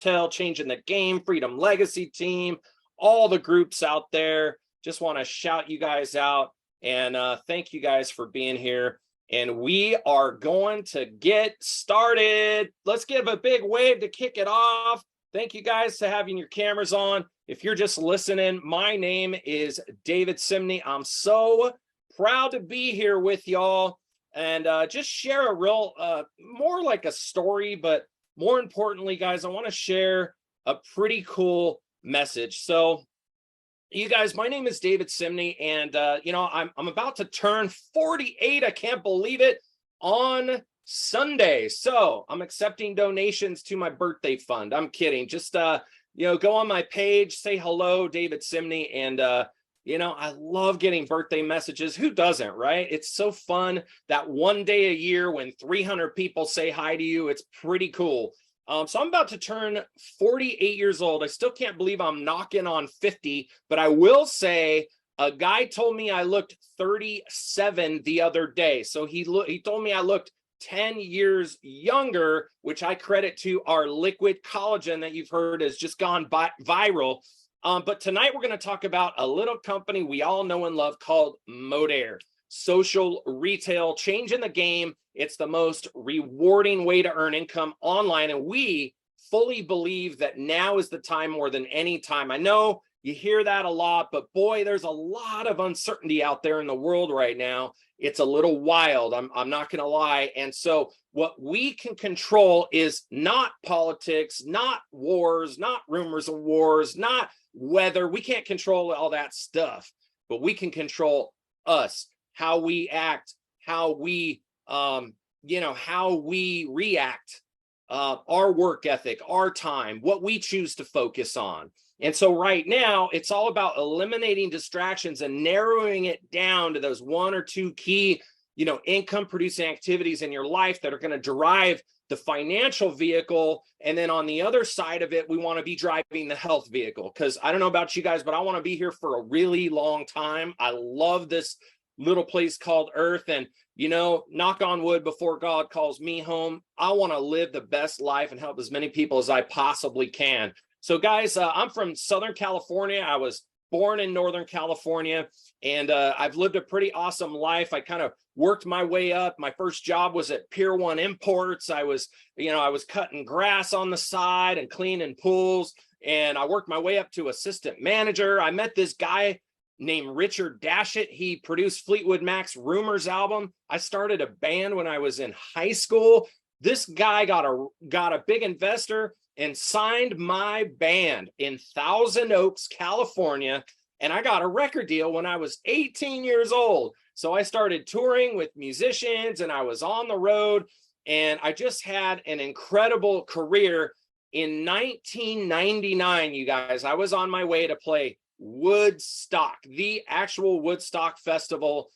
Retail, Changing the Game, Freedom Legacy Team, all the groups out there. Just want to shout you guys out and thank you guys for being here. And we are going to get started. Let's give a big wave to kick it off. Thank you guys for having your cameras on. If you're just listening, my name is David Ciemny. I'm so proud to be here with y'all and just share a real, more like a story, but more importantly, guys, I want to share a pretty cool message. So you guys, my name is David Ciemny, and I'm about to turn 48. I can't believe it, on Sunday. So I'm accepting donations to my birthday fund. I'm kidding. Just go on my page, say hello, David Ciemny, and I love getting birthday messages. Who doesn't, right? It's so fun that one day a year when 300 people say hi to you. It's pretty cool. So I'm about to turn 48 years old. I still can't believe I'm knocking on 50, but I will say a guy told me I looked 37 the other day. So he told me I looked 10 years younger, which I credit to our liquid collagen that you've heard has just gone viral. But tonight we're going to talk about a little company we all know and love called Modere. Social retail, changing the game. It's the most rewarding way to earn income online. And we fully believe that now is the time more than any time. I know you hear that a lot, but boy, there's a lot of uncertainty out there in the world right now. It's a little wild. I'm not going to lie. And so what we can control is not politics, not wars, not rumors of wars, not weather. We can't control all that stuff, but we can control us, how we act, how we react, our work ethic, our time, what we choose to focus on. And so right now, it's all about eliminating distractions and narrowing it down to those one or two key, income producing activities in your life that are going to drive the financial vehicle. And then on the other side of it, we want to be driving the health vehicle. Because I don't know about you guys, but I want to be here for a really long time. I love this little place called Earth. And, knock on wood, before God calls me home, I want to live the best life and help as many people as I possibly can. So guys, I'm from Southern California. I was born in Northern California, and I've lived a pretty awesome life. I kind of worked my way up. My first job was at Pier 1 Imports. I was cutting grass on the side and cleaning pools, and I worked my way up to assistant manager. I met this guy named Richard Dashit. He produced Fleetwood Mac's Rumors album. I started a band when I was in high school. This guy got a big investor and signed my band in Thousand Oaks, California. And I got a record deal when I was 18 years old. So I started touring with musicians and I was on the road, and I just had an incredible career. In 1999, you guys, I was on my way to play Woodstock, the actual Woodstock festival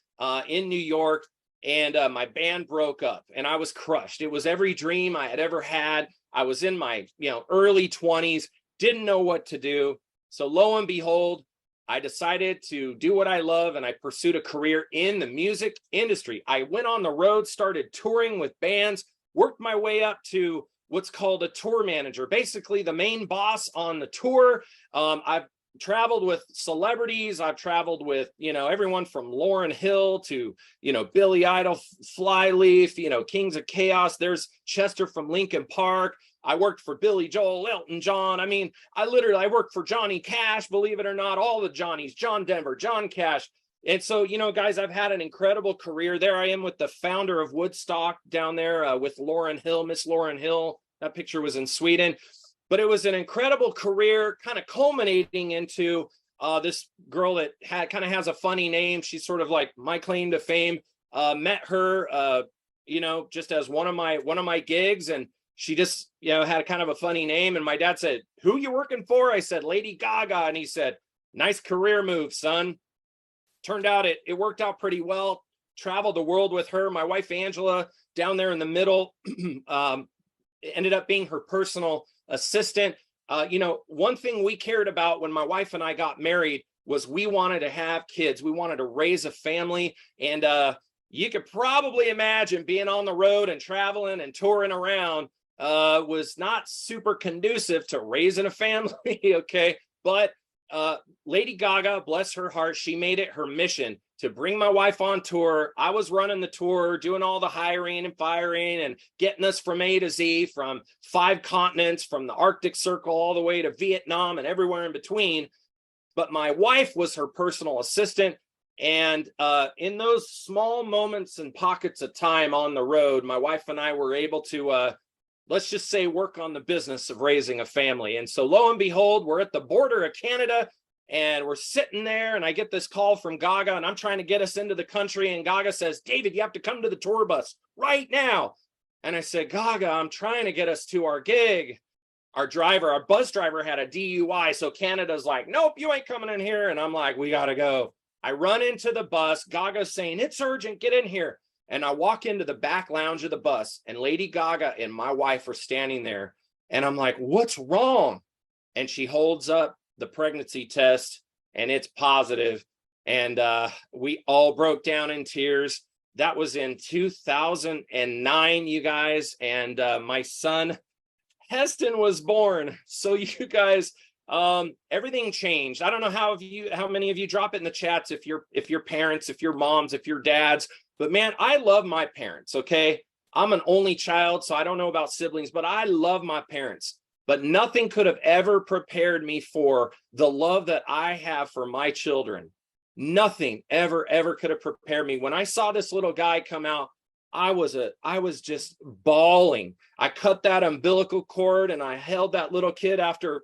in New York. And my band broke up and I was crushed. It was every dream I had ever had. I was in my early 20s, didn't know what to do. So lo and behold, I decided to do what I love, and I pursued a career in the music industry. I went on the road, started touring with bands, worked my way up to what's called a tour manager, basically the main boss on the tour. I've traveled with celebrities. I've traveled with, everyone from Lauryn Hill to, Billy Idol, Flyleaf, Kings of Chaos. There's Chester from Linkin Park. I worked for Billy Joel, Elton John. I mean, I worked for Johnny Cash, believe it or not, all the Johnnies, John Denver, John Cash. And so, guys, I've had an incredible career. There I am with the founder of Woodstock down there with Lauryn Hill, Miss Lauryn Hill. That picture was in Sweden. But it was an incredible career, kind of culminating into this girl that kind of has a funny name. She's sort of like my claim to fame. Met her, just as one of my gigs, and she just, had kind of a funny name. And my dad said, "Who you working for?" I said, "Lady Gaga." And he said, "Nice career move, son." Turned out it worked out pretty well. Traveled the world with her. My wife Angela, down there in the middle, ended up being her personal assistant. One thing we cared about when my wife and I got married was we wanted to have kids. We wanted to raise a family. And you could probably imagine being on the road and traveling and touring around. was not super conducive to raising a family. Okay. But Lady Gaga, bless her heart, she made it her mission to bring my wife on tour. I was running the tour, doing all the hiring and firing and getting us from A to Z, from 5 continents, from the Arctic Circle all the way to Vietnam and everywhere in between. But my wife was her personal assistant. And in those small moments and pockets of time on the road, my wife and I were able to, let's just say, work on the business of raising a family. And so lo and behold, we're at the border of Canada and we're sitting there, and I get this call from Gaga, and I'm trying to get us into the country. And Gaga says, David, you have to come to the tour bus right now. And I said, Gaga, I'm trying to get us to our gig. Our bus driver had a DUI. So Canada's like, nope, you ain't coming in here. And I'm like, we got to go. I run into the bus. Gaga's saying, it's urgent, get in here. And I walk into the back lounge of the bus, and Lady Gaga and my wife are standing there. And I'm like, what's wrong? And she holds up the pregnancy test, and it's positive. And we all broke down in tears. That was in 2009, you guys. And my son, Heston, was born. So you guys, everything changed. I don't know how many of you drop it in the chats, if you're parents, if you're moms, if you're dads. But man, I love my parents, okay? I'm an only child, so I don't know about siblings, but I love my parents. But nothing could have ever prepared me for the love that I have for my children. Nothing ever could have prepared me. When I saw this little guy come out, I was just bawling. I cut that umbilical cord and I held that little kid after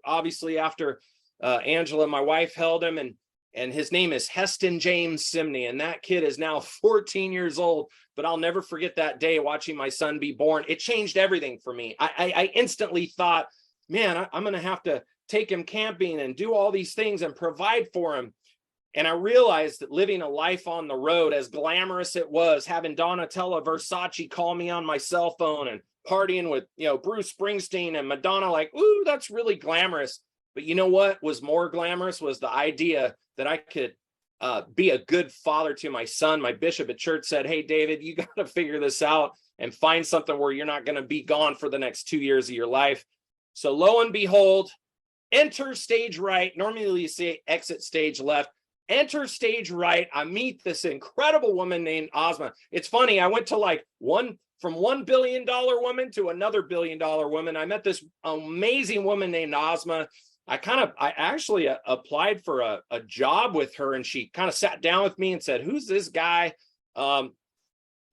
Angela, my wife, held him, and his name is Heston James Ciemny, and that kid is now 14 years old. But I'll never forget that day watching my son be born. It changed everything for me. I instantly thought, man, I'm going to have to take him camping and do all these things and provide for him. And I realized that living a life on the road, as glamorous it was, having Donatella Versace call me on my cell phone and partying with, Bruce Springsteen and Madonna, like, ooh, that's really glamorous. But you know what was more glamorous was the idea that I could be a good father to my son. My bishop at church said, hey, David, you got to figure this out and find something where you're not going to be gone for the next 2 years of your life. So lo and behold, enter stage right. Normally you say exit stage left. Enter stage right. I meet this incredible woman named Ozma. It's funny. I went to from $1 billion woman to another $1 billion woman. I met this amazing woman named Ozma. I actually applied for a job with her, and she kind of sat down with me and said, who's this guy?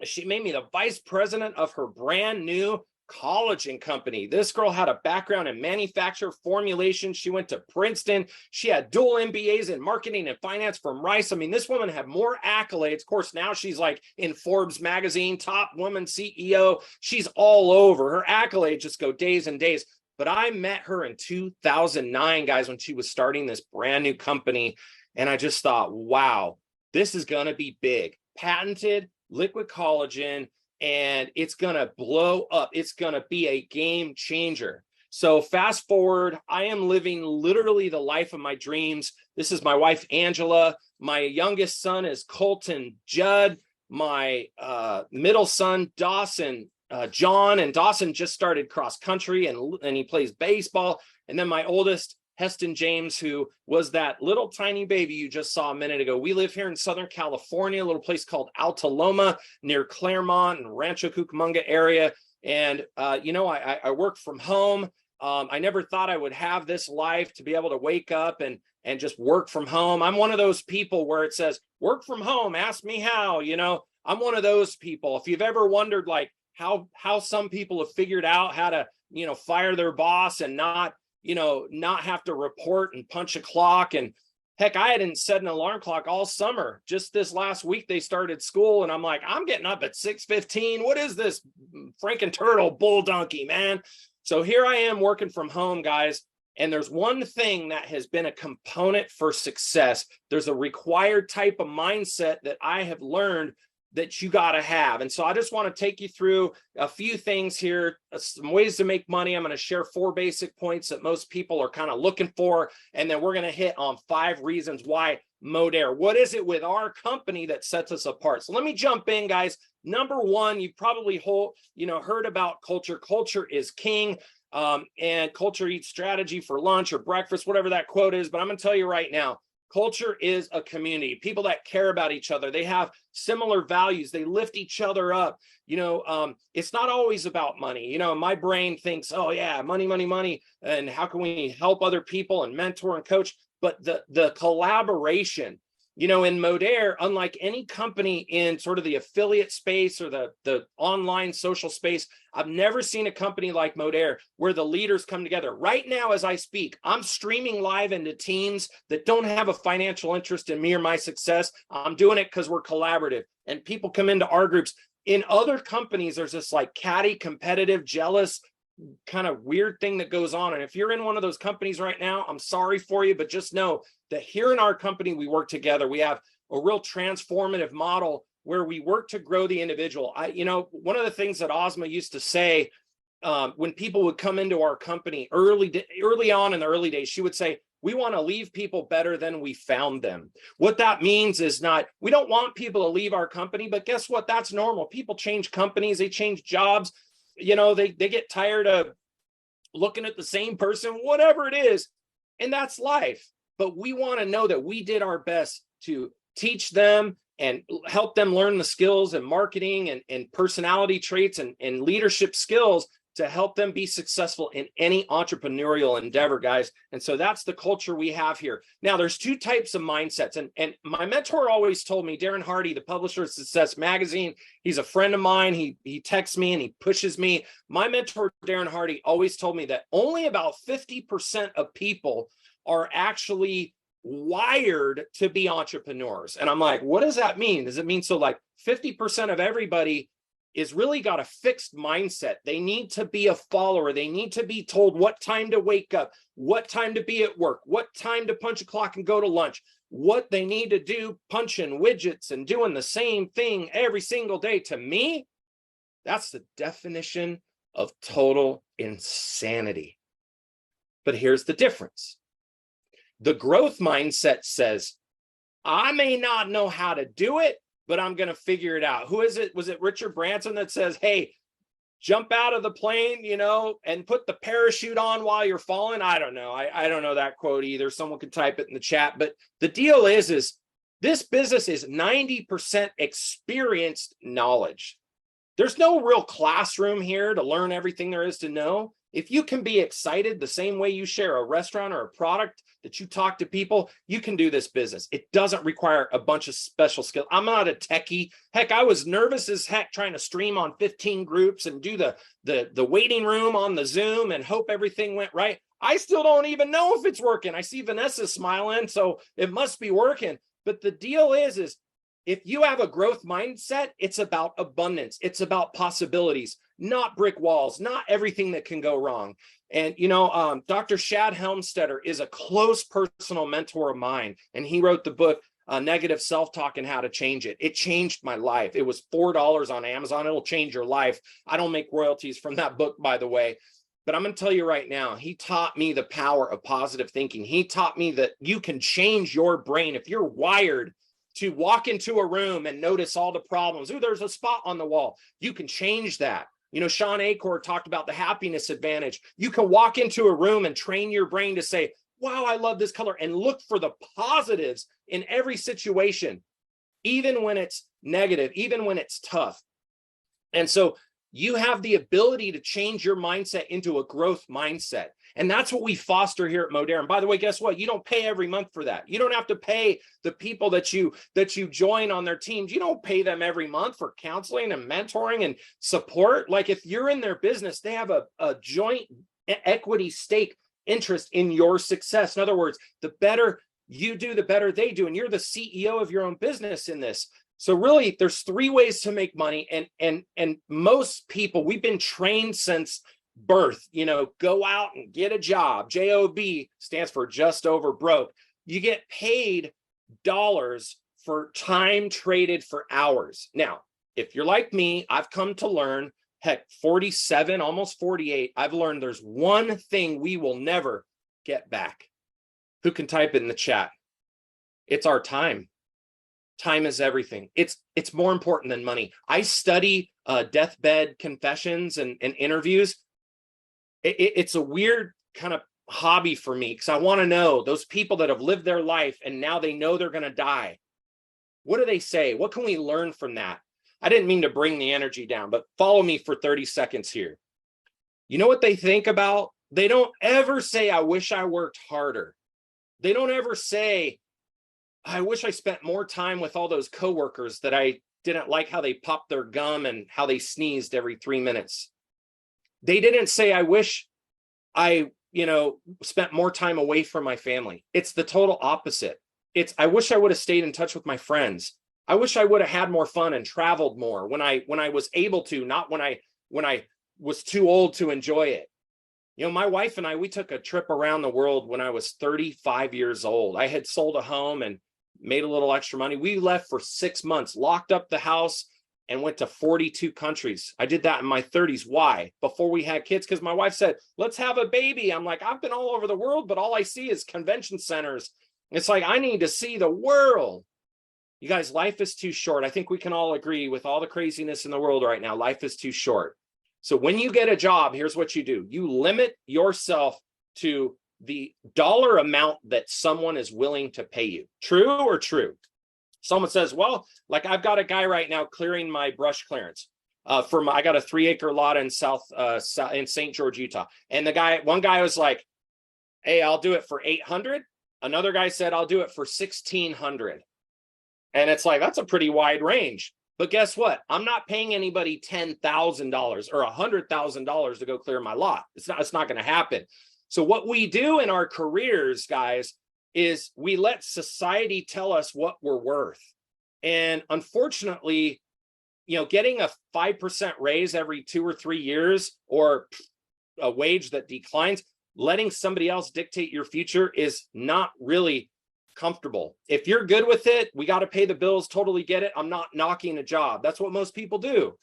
She made me the vice president of her brand new collagen company. This girl had a background in manufacture formulation. She went to Princeton. She had dual MBAs in marketing and finance from Rice. I mean, this woman had more accolades. Of course, now she's like in Forbes magazine, top woman CEO. She's all over. Her accolades just go days and days. But I met her in 2009, guys, when she was starting this brand new company. And I just thought, wow, this is going to be big. Patented liquid collagen, and it's going to blow up. It's going to be a game changer. So fast forward, I am living literally the life of my dreams. This is my wife, Angela. My youngest son is Colton Judd. My middle son, Dawson, John, and Dawson just started cross country and he plays baseball. And then my oldest, Heston James, who was that little tiny baby you just saw a minute ago. We live here in Southern California, a little place called Alta Loma near Claremont and Rancho Cucamonga area. And, I work from home. I never thought I would have this life to be able to wake up and just work from home. I'm one of those people where it says, work from home, ask me how. I'm one of those people. If you've ever wondered, like, how some people have figured out how to, fire their boss and not have to report and punch a clock. And heck, I hadn't set an alarm clock all summer. Just this last week, they started school and I'm like, I'm getting up at 6:15. What is this Franken turtle bull donkey, man? So here I am working from home, guys. And there's one thing that has been a component for success. There's a required type of mindset that I have learned that you got to have. And so I just want to take you through a few things here, some ways to make money. I'm going to share 4 basic points that most people are kind of looking for. And then we're going to hit on 5 reasons why Modere. What is it with our company that sets us apart? So let me jump in, guys. Number 1, you probably heard about culture. Culture is king. And culture eats strategy for lunch or breakfast, whatever that quote is. But I'm going to tell you right now, culture is a community, people that care about each other. They have similar values. They lift each other up. It's not always about money. My brain thinks, oh yeah, money, money, money. And how can we help other people and mentor and coach? But the collaboration, in Modere, unlike any company in sort of the affiliate space or the online social space, I've never seen a company like Modere where the leaders come together. Right now, as I speak, I'm streaming live into teams that don't have a financial interest in me or my success. I'm doing it because we're collaborative, and people come into our groups. In other companies, there's this like catty, competitive, jealous kind of weird thing that goes on. And if you're in one of those companies right now, I'm sorry for you, but just know that here in our company, we work together. We have a real transformative model where we work to grow the individual. One of the things that Ozma used to say when people would come into our company early on in the early days, she would say, we want to leave people better than we found them. What that means is we don't want people to leave our company, but guess what? That's normal. People change companies, they change jobs. They get tired of looking at the same person, whatever it is, and that's life. But we want to know that we did our best to teach them and help them learn the skills and marketing and personality traits and leadership skills to help them be successful in any entrepreneurial endeavor, guys. And so that's the culture we have here. Now, there's 2 types of mindsets. And my mentor always told me, Darren Hardy, the publisher of Success Magazine, he's a friend of mine. He texts me and he pushes me. My mentor, Darren Hardy, always told me that only about 50% of people are actually wired to be entrepreneurs. And I'm like, what does that mean? Does it mean so like 50% of everybody is really got a fixed mindset? They need to be a follower. They need to be told what time to wake up, what time to be at work, what time to punch a clock and go to lunch, what they need to do, punching widgets and doing the same thing every single day. To me, that's the definition of total insanity. But here's the difference. The growth mindset says, I may not know how to do it, but I'm going to figure it out. Who is it? Was it Richard Branson that says, hey, jump out of the plane, and put the parachute on while you're falling? I don't know. I don't know that quote either. Someone could type it in the chat. But the deal is this business is 90% experienced knowledge. There's no real classroom here to learn everything there is to know. If you can be excited the same way you share a restaurant or a product that you talk to people, you can do this business. It doesn't require a bunch of special skills. I'm not a techie. Heck, I was nervous as heck trying to stream on 15 groups and do the waiting room on the Zoom and hope everything went right. I still don't even know if it's working. I see Vanessa smiling, so it must be working. But the deal is if you have a growth mindset, it's about abundance. It's about possibilities, not brick walls, not everything that can go wrong. And, Dr. Shad Helmstetter is a close personal mentor of mine. And he wrote the book, Negative Self-Talk and How to Change It. It changed my life. It was $4 on Amazon. It'll change your life. I don't make royalties from that book, by the way. But I'm going to tell you right now, he taught me the power of positive thinking. He taught me that you can change your brain. If you're wired to walk into a room and notice all the problems. Ooh, there's a spot on the wall. You can change that. Sean Acor talked about the happiness advantage. You can walk into a room and train your brain to say, wow, I love this color, and look for the positives in every situation, even when it's negative, even when it's tough. And so you have the ability to change your mindset into a growth mindset. And that's what we foster here at Modere. And by the way, guess what? You don't pay every month for that. You don't have to pay the people that you join on their teams. You don't pay them every month for counseling and mentoring and support. Like if you're in their business, they have a joint equity stake interest in your success. In other words, the better you do, the better they do. And you're the CEO of your own business in this. So really, there's 3 ways to make money. And most people, we've been trained since birth, go out and get a job. JOB stands for just over broke. You get paid dollars for time traded for hours. Now, if you're like me, I've come to learn, heck, 47, almost 48, I've learned there's one thing we will never get back. Who can type it in the chat? It's our time. Time is everything. It's more important than money. I study deathbed confessions and interviews. It's a weird kind of hobby for me because I want to know those people that have lived their life and now they know they're going to die. What do they say? What can we learn from that? I didn't mean to bring the energy down, but follow me for 30 seconds here. You know what they think about? They don't ever say, I wish I worked harder. They don't ever say, I wish I spent more time with all those coworkers that I didn't like how they popped their gum and how they sneezed every 3 minutes. They didn't say, I wish I, spent more time away from my family. It's the total opposite. It's, I wish I would have stayed in touch with my friends. I wish I would have had more fun and traveled more when I was able to, not when I was too old to enjoy it. My wife and I, we took a trip around the world when I was 35 years old. I had sold a home and made a little extra money. We left for 6 months, locked up the house, and went to 42 countries. I did that in my 30s. Why? Before we had kids, because my wife said, let's have a baby. I'm like, I've been all over the world, but all I see is convention centers. It's like, I need to see the world. You guys, life is too short. I think we can all agree with all the craziness in the world right now. Life is too short. So when you get a job, here's what you do. You limit yourself to the dollar amount that someone is willing to pay you. True or true? Someone says, well, like I've got a guy right now clearing my brush clearance. I got a 3-acre lot in in St. George, Utah. And one guy was like, hey, I'll do it for 800. Another guy said, I'll do it for 1,600. And it's like, that's a pretty wide range. But guess what? I'm not paying anybody $10,000 or $100,000 to go clear my lot. It's not going to happen. So what we do in our careers, guys, is we let society tell us what we're worth. And unfortunately, getting a 5% raise every 2 or 3 years or a wage that declines, letting somebody else dictate your future is not really comfortable. If you're good with it, we got to pay the bills, totally get it. I'm not knocking a job. That's what most people do.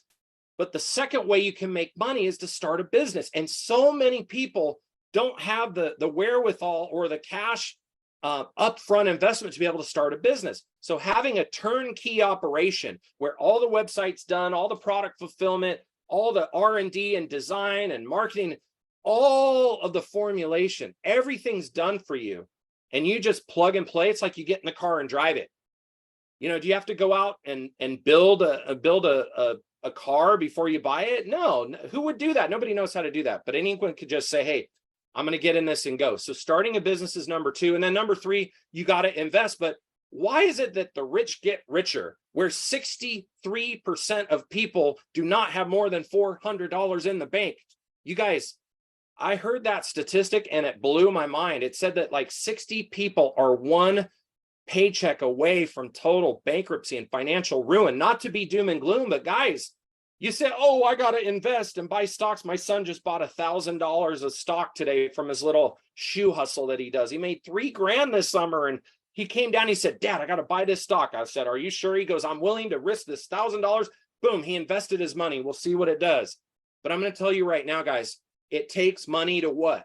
But the second way you can make money is to start a business. And so many people don't have the wherewithal or the cash upfront investment to be able to start a business. So having a turnkey operation where all the website's done, all the product fulfillment, all the R&D and design and marketing, all of the formulation, everything's done for you. And you just plug and play. It's like you get in the car and drive it. Do you have to go out and build a car before you buy it? No. Who would do that? Nobody knows how to do that. But anyone could just say, hey, I'm going to get in this and go. So starting a business is number 2. And then number 3, you got to invest. But why is it that the rich get richer, where 63% of people do not have more than $400 in the bank? You guys, I heard that statistic and it blew my mind. It said that like 60 people are one paycheck away from total bankruptcy and financial ruin. Not to be doom and gloom, but guys, you say, oh, I got to invest and buy stocks. My son just bought $1,000 of stock today from his little shoe hustle that he does. He made $3,000 this summer. And he came down, he said, Dad, I got to buy this stock. I said, are you sure? He goes, I'm willing to risk this $1,000. Boom. He invested his money. We'll see what it does. But I'm going to tell you right now, guys, it takes money to what?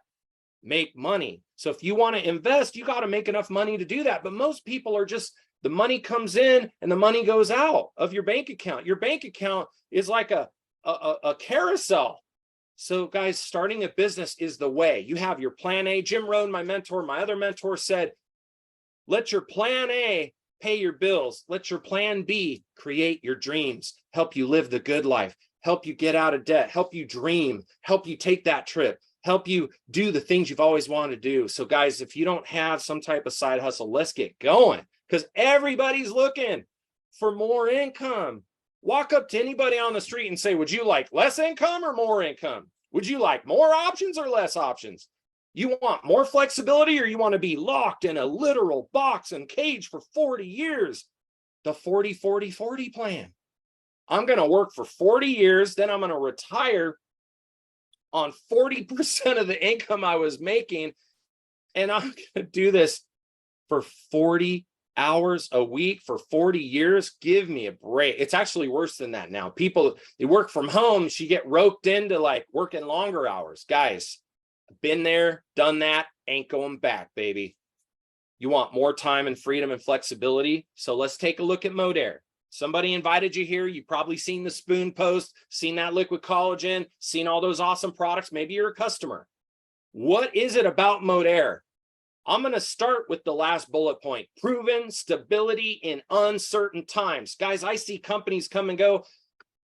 Make money. So if you want to invest, you got to make enough money to do that. But most people are just, the money comes in and the money goes out of your bank account. Your bank account is like a carousel. So guys, starting a business is the way. You have your plan A. Jim Rohn, my mentor, my other mentor said, let your plan A pay your bills. Let your plan B create your dreams, help you live the good life, help you get out of debt, help you dream, help you take that trip, help you do the things you've always wanted to do. So guys, if you don't have some type of side hustle, let's get going, because everybody's looking for more income. Walk up to anybody on the street and say, would you like less income or more income? Would you like more options or less options? You want more flexibility, or you want to be locked in a literal box and cage for 40 years? The 40-40-40 plan. I'm going to work for 40 years, then I'm going to retire on 40% of the income I was making, and I'm going to do this for 40 hours a week for 40 years. Give me a break. It's actually worse than that now. People, they work from home. She get roped into like working longer hours. Guys, been there, done that, ain't going back, baby. You want more time and freedom and flexibility. So let's take a look at Modere. Somebody invited you here. You've probably seen the spoon post, seen that liquid collagen, seen all those awesome products. Maybe you're a customer. What is it about Modere? I'm going to start with the last bullet point, proven stability in uncertain times. Guys, I see companies come and go.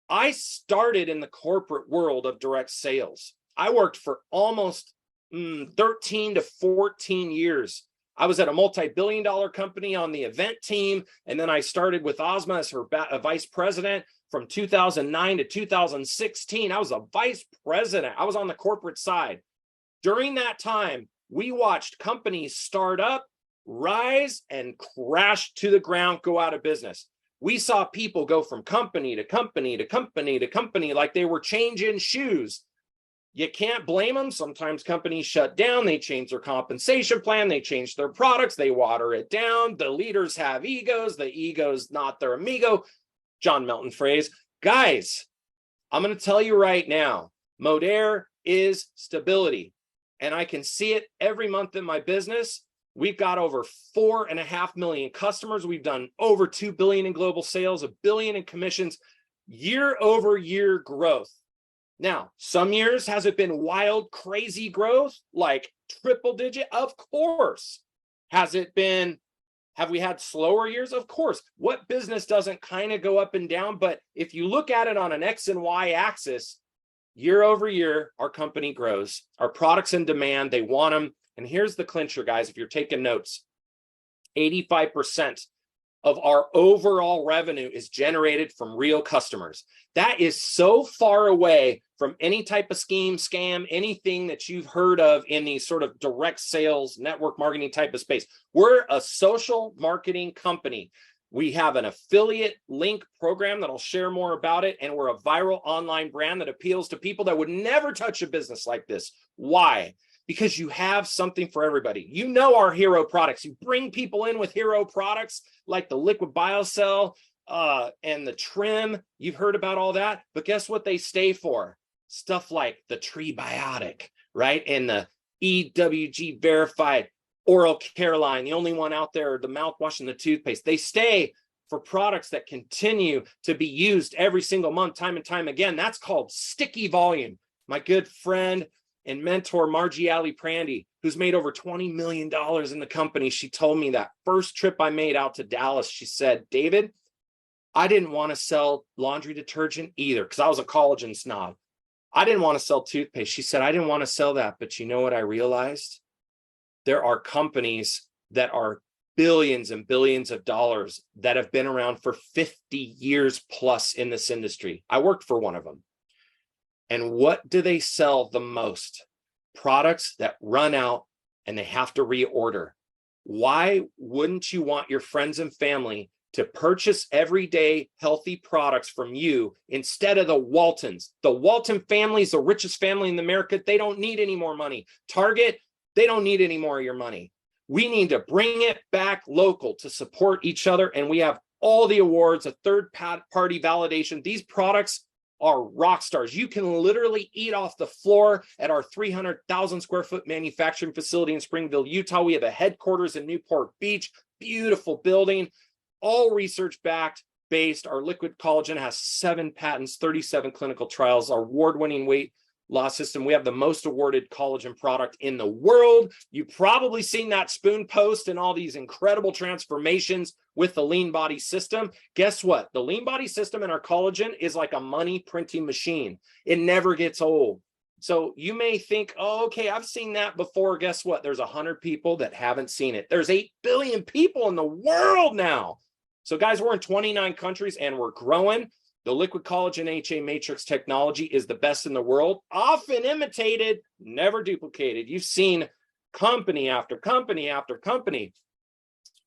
I started in the corporate world of direct sales. I worked for almost 13 to 14 years. I was at a multi-billion-dollar company on the event team, and then I started with Ozma as her vice president from 2009 to 2016. I was a vice president. I was on the corporate side. During that time, we watched companies start up, rise, and crash to the ground, go out of business. We saw people go from company to company to company to company like they were changing shoes. You can't blame them. Sometimes companies shut down. They change their compensation plan. They change their products. They water it down. The leaders have egos. The ego's not their amigo. John Melton phrase. Guys, I'm going to tell you right now, Modere is stability. And I can see it every month in my business. We've got over 4.5 million customers. We've done over 2 billion in global sales, 1 billion in commissions, year over year growth. Now, some years, has it been wild, crazy growth, like triple digit? Of course. Has it been, have we had slower years? Of course. What business doesn't kind of go up and down? But if you look at it on an X and Y axis, year over year, our company grows. Our products in demand, they want them. And here's the clincher, guys, if you're taking notes, 85% of our overall revenue is generated from real customers. That is so far away from any type of scheme, scam, anything that you've heard of in the sort of direct sales, network marketing type of space. We're a social marketing company. We have an affiliate link program that I'll share more about it. And we're a viral online brand that appeals to people that would never touch a business like this. Why? Because you have something for everybody. You know our hero products. You bring people in with hero products like the liquid biocell and the trim. You've heard about all that. But guess what they stay for? Stuff like the Tree Biotic, right? And the EWG verified oral care line, the only one out there, the mouthwash and the toothpaste. They stay for products that continue to be used every single month, time and time again. That's called sticky volume. My good friend and mentor, Margie Alley Prandy, who's made over $20 million in the company, she told me that first trip I made out to Dallas, she said, David, I didn't want to sell laundry detergent either because I was a collagen snob. I didn't want to sell toothpaste. She said, I didn't want to sell that. But you know what I realized? There are companies that are billions and billions of dollars that have been around for 50 years plus in this industry. I worked for one of them. And what do they sell the most? Products that run out and they have to reorder. Why wouldn't you want your friends and family to purchase everyday healthy products from you instead of the Waltons? The Walton family is the richest family in America. They don't need any more money. Target, they don't need any more of your money. We need to bring it back local to support each other. And we have all the awards, a third-party validation. These products are rock stars. You can literally eat off the floor at our 300,000 square foot manufacturing facility in Springville, Utah. We have a headquarters in Newport Beach, beautiful building, all research backed, based. Our liquid collagen has 7 patents, 37 clinical trials, our award-winning weight loss system. We have the most awarded collagen product in the world. You've probably seen that spoon post and all these incredible transformations with the lean body system. Guess what? The lean body system in our collagen is like a money printing machine. It never gets old. So you may think, oh, okay, I've seen that before. Guess what? There's 100 people that haven't seen it. There's 8 billion people in the world now. So guys, we're in 29 countries and we're growing. The liquid collagen HA matrix technology is the best in the world, often imitated, never duplicated. You've seen company after company after company.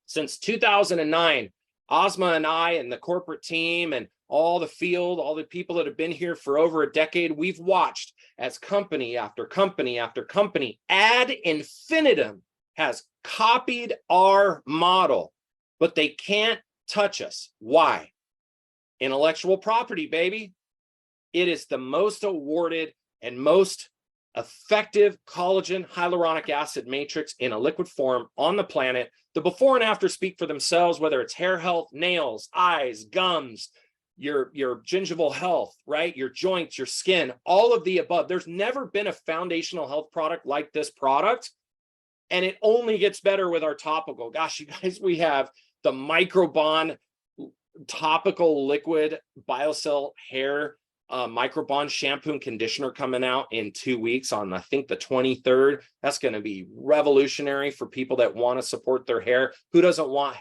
Since 2009, Ozma and I and the corporate team and all the field, all the people that have been here for over a decade, we've watched as company after company after company ad infinitum has copied our model. but they can't touch us. Why? Intellectual property, baby. It is the most awarded and most effective collagen hyaluronic acid matrix in a liquid form on the planet. The before and after speak for themselves, whether it's hair health, nails, eyes, gums, your gingival health, right? Your joints, your skin, all of the above. There's never been a foundational health product like this product. And it only gets better with our topical. Gosh, you guys, we have the Microbond topical liquid BioCell hair Microbond shampoo and conditioner coming out in 2 weeks on, I think, the 23rd. That's going to be revolutionary for people that want to support their hair. Who doesn't want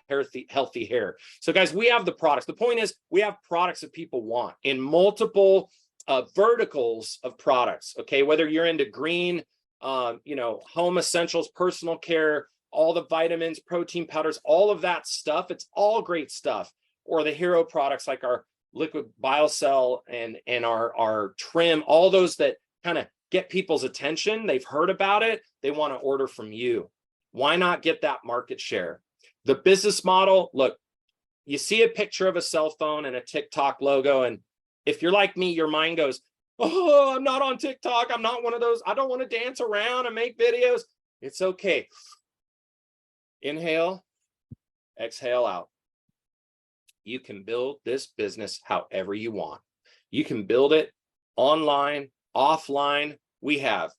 healthy hair? So guys, we have the products. The point is we have products that people want in multiple verticals of products. Okay, whether you're into green, home essentials, personal care, all the vitamins, protein powders, all of that stuff, it's all great stuff. Or the hero products like our liquid BioCell and our trim, all those that kind of get people's attention. They've heard about it. They want to order from you. Why not get that market share? The business model, look, you see a picture of a cell phone and a TikTok logo. And if you're like me, your mind goes, oh, I'm not on TikTok. I'm not one of those. I don't want to dance around and make videos. It's okay. Inhale, exhale out. You can build this business however you want. You can build it online, offline. We have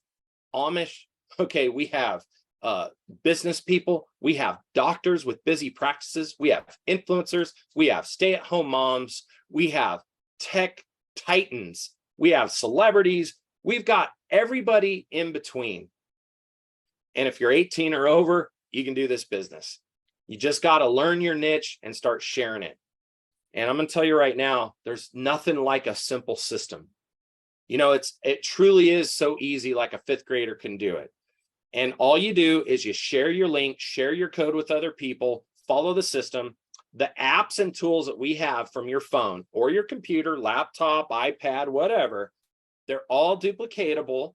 Amish. Okay, we have business people. We have doctors with busy practices. We have influencers. We have stay-at-home moms. We have tech titans. We have celebrities. We've got everybody in between. And if you're 18 or over, you can do this business. You just got to learn your niche and start sharing it. And I'm going to tell you right now, there's nothing like a simple system. It truly is so easy, like a fifth grader can do it. And all you do is you share your link, share your code with other people, follow the system. The apps and tools that we have from your phone or your computer, laptop, iPad, whatever, they're all duplicatable,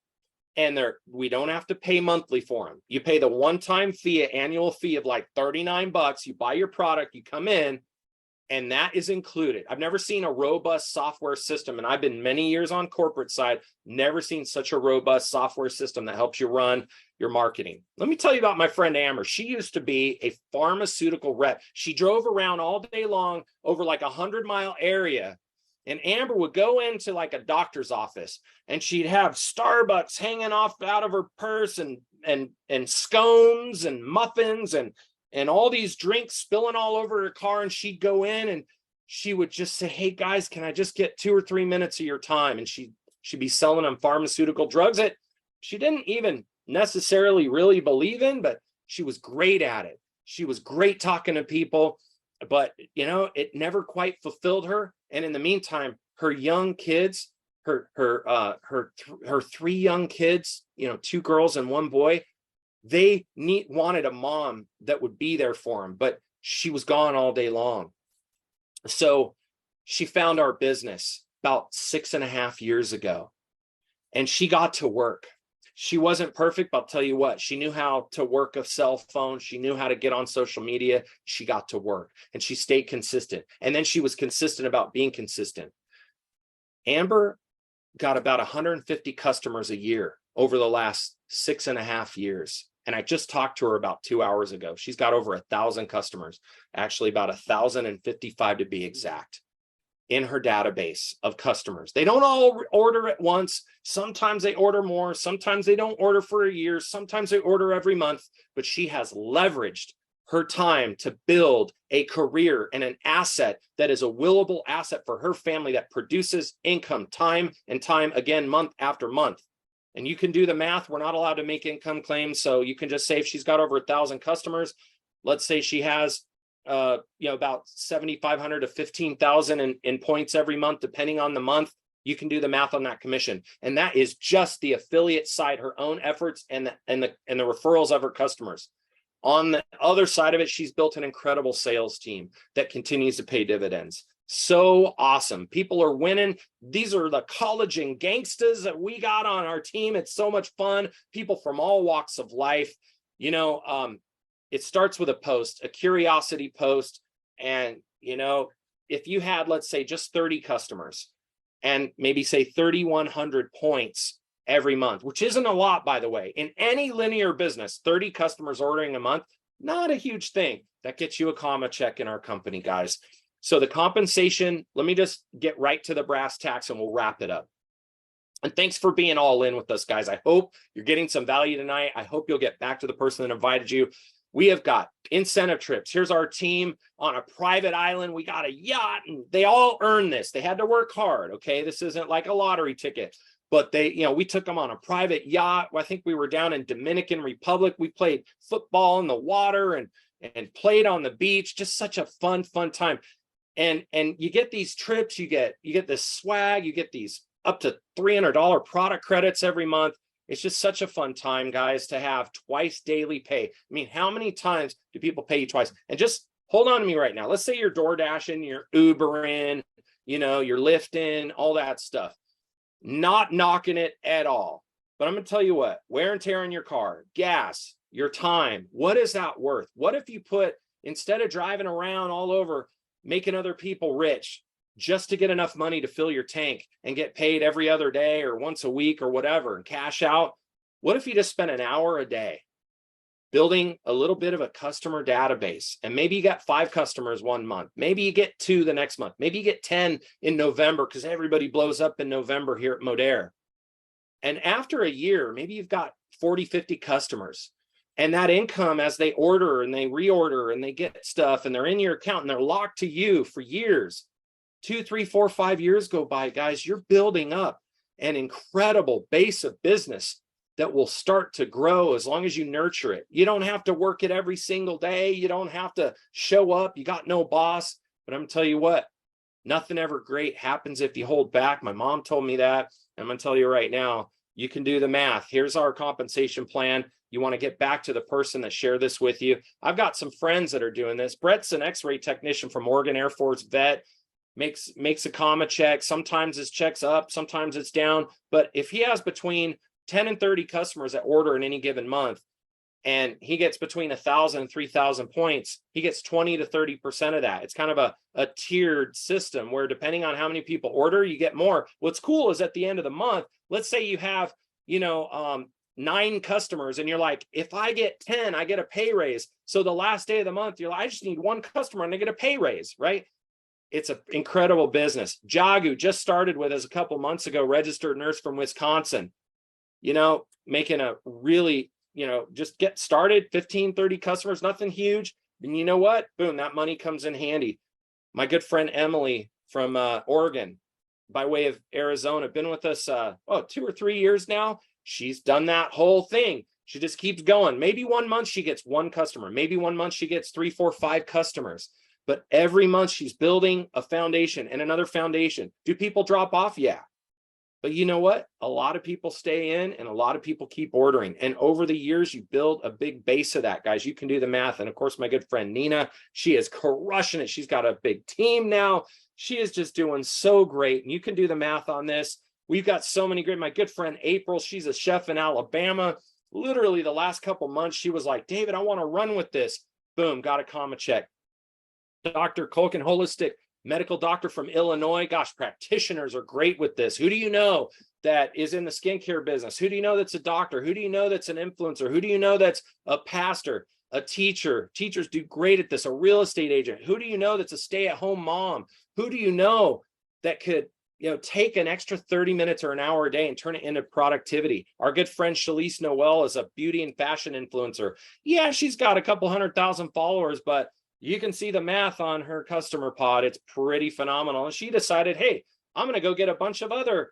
and we don't have to pay monthly for them. You pay the one-time fee, annual fee of like $39. You buy your product, you come in, and that is included. I've never seen a robust software system, and I've been many years on corporate side, never seen such a robust software system that helps you run your marketing. Let me tell you about my friend Amber. She used to be a pharmaceutical rep. She drove around all day long over like 100-mile area, and Amber would go into like a doctor's office, and she'd have Starbucks hanging off out of her purse and scones and muffins and all these drinks spilling all over her car. And she'd go in and she would just say, hey guys, can I just get 2 or 3 minutes of your time? And she'd be selling them pharmaceutical drugs that she didn't even necessarily really believe in, but she was great at it. She was great talking to people, but it never quite fulfilled her. And in the meantime, her young kids, her 3 young kids, 2 girls and 1 boy, they wanted a mom that would be there for them, but she was gone all day long. So she found our business about 6.5 years ago, and she got to work. She wasn't perfect, but I'll tell you what, she knew how to work a cell phone. She knew how to get on social media. She got to work, and she stayed consistent. And then she was consistent about being consistent. Amber got about 150 customers a year over the last 6.5 years. And I just talked to her about 2 hours ago. She's got over 1,000 customers, actually about 1,055 to be exact, in her database of customers. They don't all order at once. Sometimes they order more. Sometimes they don't order for a year. Sometimes they order every month. But she has leveraged her time to build a career and an asset that is a willable asset for her family that produces income time and time again, month after month. And you can do the math. We're not allowed to make income claims. So you can just say if she's got over 1,000 customers, let's say she has about 7,500 to 15,000 in points every month, depending on the month. You can do the math on that commission. And that is just the affiliate side, her own efforts and the referrals of her customers. On the other side of it, she's built an incredible sales team that continues to pay dividends. So awesome. People are winning. These are the collagen gangstas that we got on our team. It's so much fun. People from all walks of life. it starts with a post, a curiosity post. And, if you had, let's say, just 30 customers and maybe say 3,100 points every month, which isn't a lot, by the way, in any linear business, 30 customers ordering a month, not a huge thing. That gets you a comma check in our company, guys. So the compensation, let me just get right to the brass tacks and we'll wrap it up. And thanks for being all in with us, guys. I hope you're getting some value tonight. I hope you'll get back to the person that invited you. We have got incentive trips. Here's our team on a private island. We got a yacht, and they all earn this. They had to work hard, okay? This isn't like a lottery ticket. But we took them on a private yacht. I think we were down in Dominican Republic. We played football in the water and played on the beach. Just such a fun time. And you get these trips, you get this swag, you get these up to $300 product credits every month. It's just such a fun time, guys, to have twice daily pay. I mean, how many times do people pay you twice? And just hold on to me right now. Let's say you're DoorDashing, you're Ubering, you're Lyfting, all that stuff. Not knocking it at all. But I'm going to tell you what, wear and tear on your car, gas, your time, what is that worth? What if you put, instead of driving around all over, making other people rich, just to get enough money to fill your tank and get paid every other day or once a week or whatever and cash out? What if you just spent an hour a day building a little bit of a customer database? And maybe you got 5 customers one month. Maybe you get 2 the next month. Maybe you get 10 in November because everybody blows up in November here at Modere. And after a year, maybe you've got 40, 50 customers. And that income, as they order and they reorder and they get stuff and they're in your account and they're locked to you for years, 2, 3, 4, 5 years go by, guys, you're building up an incredible base of business that will start to grow as long as you nurture it. You don't have to work it every single day. You don't have to show up. You got no boss. But I'm going to tell you what, nothing ever great happens if you hold back. My mom told me that. I'm going to tell you right now, you can do the math. Here's our compensation plan. You want to get back to the person that shared this with you. I've got some friends that are doing this. Brett's an X-ray technician from Oregon Air Force vet. Makes a comma check. Sometimes his check's up, sometimes it's down. But if he has between 10 and 30 customers that order in any given month, and he gets between 1,000 and 3,000 points, he gets 20 to 30% of that. It's kind of a tiered system where depending on how many people order, you get more. What's cool is at the end of the month, let's say you have, 9 customers and you're like, if I get 10, I get a pay raise. So the last day of the month, you're like, I just need 1 customer and I get a pay raise, right? It's an incredible business. Jagu just started with us a couple months ago, registered nurse from Wisconsin, making a really, just get started, 15, 30 customers, nothing huge. And you know what? Boom, that money comes in handy. My good friend Emily from Oregon, by way of Arizona, been with us 2 or 3 years now. She's done that whole thing. She just keeps going. Maybe 1 month she gets 1 customer. Maybe 1 month she gets 3, 4, 5 customers. But every month she's building a foundation and another foundation. Do people drop off? Yeah. But you know what? A lot of people stay in and a lot of people keep ordering. And over the years, you build a big base of that, guys. You can do the math. And of course, my good friend Nina, she is crushing it. She's got a big team now. She is just doing so great. And you can do the math on this. We've got so many great, my good friend April, she's a chef in Alabama. Literally the last couple months, she was like, David, I want to run with this. Boom, got a comma check. Dr. Colkin, holistic medical doctor from Illinois. Gosh, practitioners are great with this. Who do you know that is in the skincare business? Who do you know that's a doctor? Who do you know that's an influencer? Who do you know that's a pastor, a teacher? Teachers do great at this. A real estate agent. Who do you know that's a stay-at-home mom? Who do you know that could take an extra 30 minutes or an hour a day and turn it into productivity? Our good friend Shalise Noel is a beauty and fashion influencer. Yeah, she's got a couple 100,000 followers, but you can see the math on her customer pod. It's pretty phenomenal. And she decided, hey, I'm going to go get a bunch of other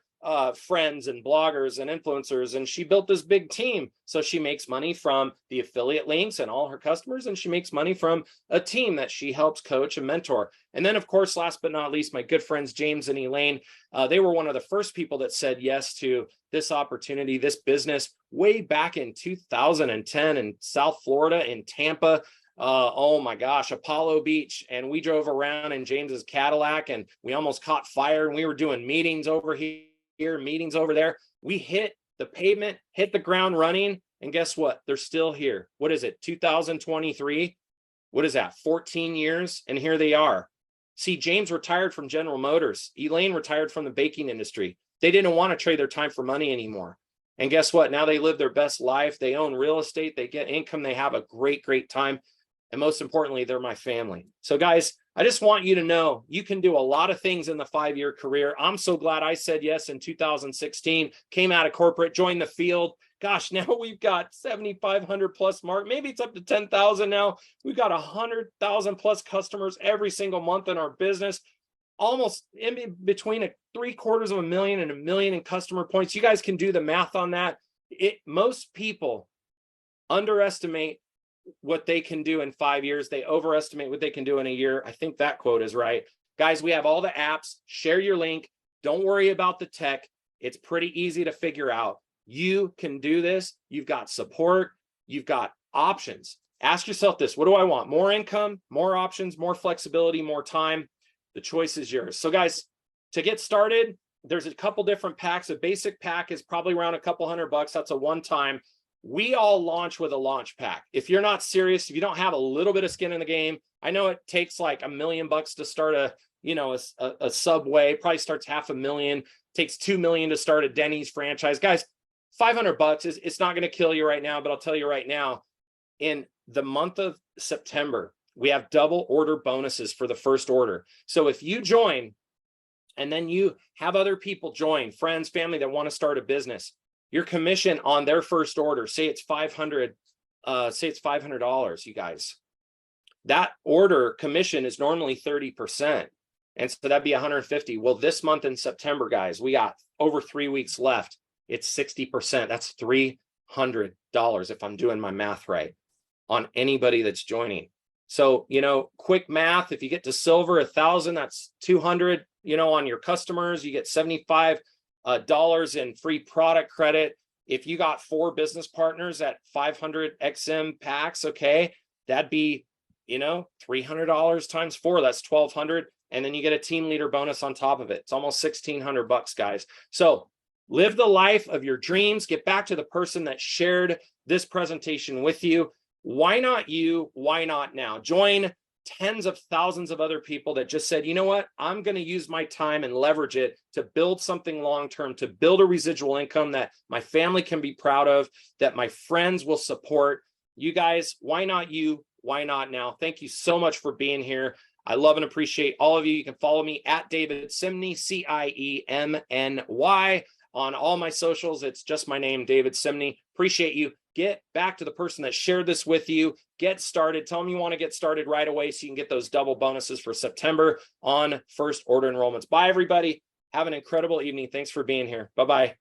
friends and bloggers and influencers. And she built this big team. So she makes money from the affiliate links and all her customers. And she makes money from a team that she helps coach and mentor. And then, of course, last but not least, my good friends, James and Elaine, they were one of the first people that said yes to this opportunity, this business way back in 2010 in South Florida, in Tampa. Oh my gosh, Apollo Beach. And we drove around in James's Cadillac and we almost caught fire and we were doing meetings over here, meetings over there. We hit the pavement, hit the ground running. And guess what? They're still here. What is it? 2023? What is that? 14 years? And here they are. See, James retired from General Motors. Elaine retired from the baking industry. They didn't want to trade their time for money anymore. And guess what? Now they live their best life. They own real estate. They get income. They have a great, great time. And most importantly, they're my family. So guys, I just want you to know you can do a lot of things in the 5-year career. I'm so glad I said yes in 2016, came out of corporate, joined the field. Gosh, now we've got 7,500 plus mark. Maybe it's up to 10,000 now. We've got 100,000 plus customers every single month in our business. Almost in between $750,000 and $1 million in customer points. You guys can do the math on that. Most people underestimate what they can do in 5 years. They overestimate what they can do in a year. I think that quote is right. Guys, we have all the apps. Share your link. Don't worry about the tech. It's pretty easy to figure out. You can do this. You've got support. You've got options. Ask yourself this: what do I want? More income, more options, more flexibility, more time. The choice is yours. So guys, to get started, there's a couple different packs. A basic pack is probably around a couple $100. That's a one-time. We all launch with a launch pack. If you're not serious, if you don't have a little bit of skin in the game, I know it takes like $1 million to start a Subway. Probably starts $500,000. Takes $2 million to start a Denny's franchise. Guys, $500 it's not going to kill you right now, but I'll tell you right now, in the month of September, we have double order bonuses for the first order. So if you join and then you have other people join, friends, family that want to start a business, your commission on their first order, say it's $500, you guys, that order commission is normally 30%. And so that'd be 150. Well, this month in September, guys, we got over 3 weeks left. It's 60%. That's $300 if I'm doing my math right on anybody that's joining. So, quick math, if you get to silver, 1,000, that's 200, on your customers, you get $75 in free product credit. If you got 4 business partners at 500 XM packs, okay, that'd be, $300 times 4, that's 1,200. And then you get a team leader bonus on top of it. It's almost $1,600, guys. So live the life of your dreams. Get back to the person that shared this presentation with you. Why not you? Why not now? Join tens of thousands of other people that just said, you know what? I'm going to use my time and leverage it to build something long-term, to build a residual income that my family can be proud of, that my friends will support. You guys, why not you? Why not now? Thank you so much for being here. I love and appreciate all of you. You can follow me at David Ciemny, Ciemny, on all my socials. It's just my name, David Ciemny. Appreciate you. Get back to the person that shared this with you. Get started. Tell them you want to get started right away so you can get those double bonuses for September on first order enrollments. Bye, everybody. Have an incredible evening. Thanks for being here. Bye-bye.